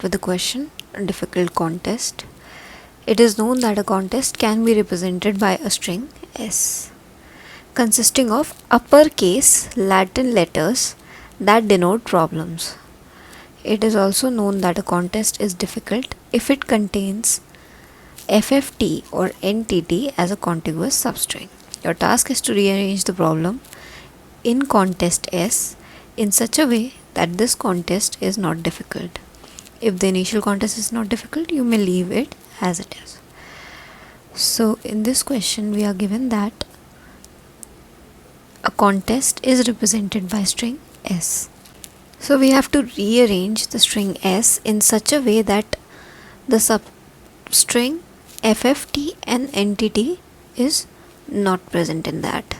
with the question, a difficult contest. It is known that a contest can be represented by a string S consisting of uppercase Latin letters that denote problems. It is also known that a contest is difficult if it contains FFT or NTT as a contiguous substring. Your task is to rearrange the problem in contest S in such a way that this contest is not difficult. If the initial contest is not difficult, you may leave it as it is. So in this question we are given that a contest is represented by string S. So we have to rearrange the string S in such a way that the substring FFT and NTT is not present in that.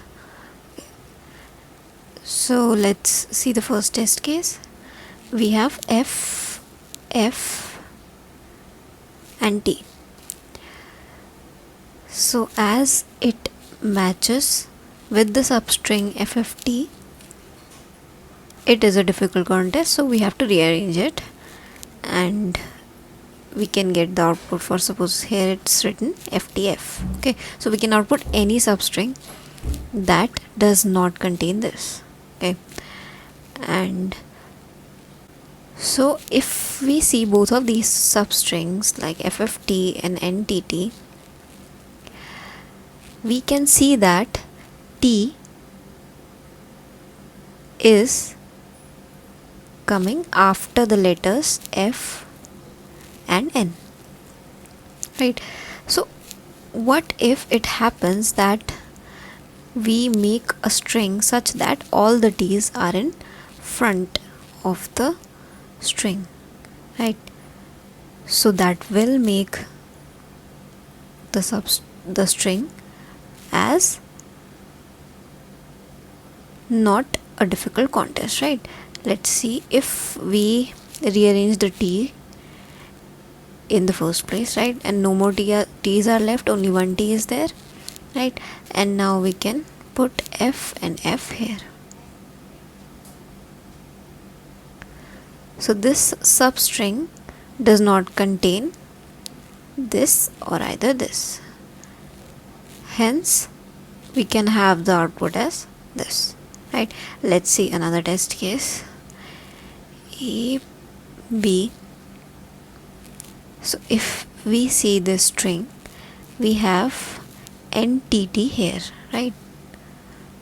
So let's see the first test case. We have F, F and T. So as it matches with the substring FFT, it is a difficult contest, so we have to rearrange it and we can get the output for, suppose here it's written FTF. Okay, so we can output any substring that does not contain this. Okay, and so if we see both of these substrings like FFT and NTT, we can see that T is coming after the letters F and N, right? So what if it happens that we make a string such that all the T's are in front of the string, right? So that will make the string as not a difficult contest, right? Let's see if we rearrange the T in the first place, right? And no more T's are left, only one T is there, right? And now we can put F and F here. So this substring does not contain this or either this. Hence, we can have the output as this, right? Let's see another test case. A, B. So if we see this string, we have NTT here, right?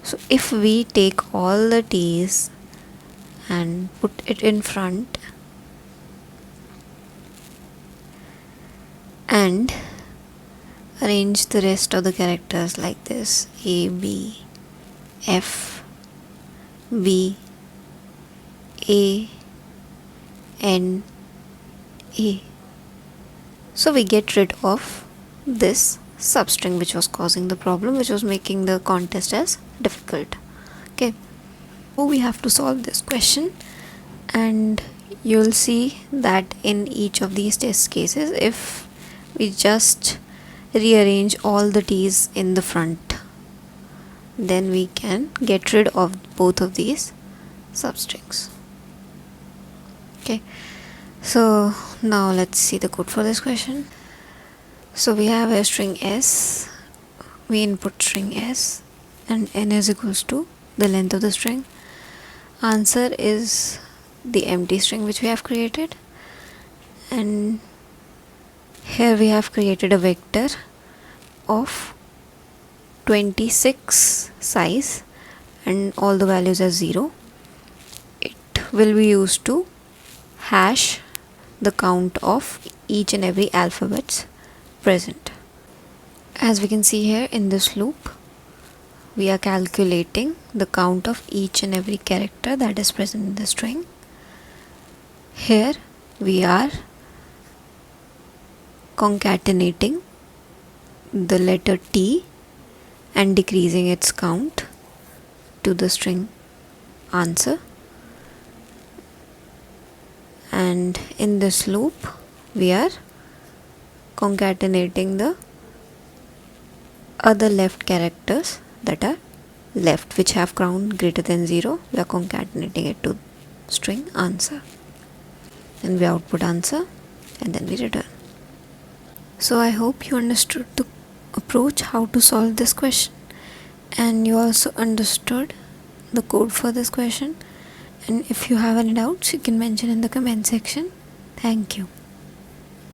So if we take all the T's and put it in front and arrange the rest of the characters like this: A, B, F, B, A, N, A. So we get rid of this substring which was causing the problem, which was making the contest as difficult. Okay, so we have to solve this question, and you'll see that in each of these test cases, if we just rearrange all the T's in the front, then we can get rid of both of these substrings. Okay, so now let's see the code for this question. So we have a string S, we input string S, and N is equals to the length of the string. Answer is the empty string which we have created, and here we have created a vector of 26 size and all the values are 0. It will be used to hash the count of each and every alphabets present. As we can see here in this loop, we are calculating the count of each and every character that is present in the string. Here we are concatenating the letter T and decreasing its count to the string answer, and in this loop we are concatenating the other left characters that are left, which have count greater than 0. We are concatenating it to string answer. then we output answer, and then we return. So I hope you understood the approach how to solve this question, and you also understood the code for this question. And if you have any doubts, you can mention in the comment section. Thank you.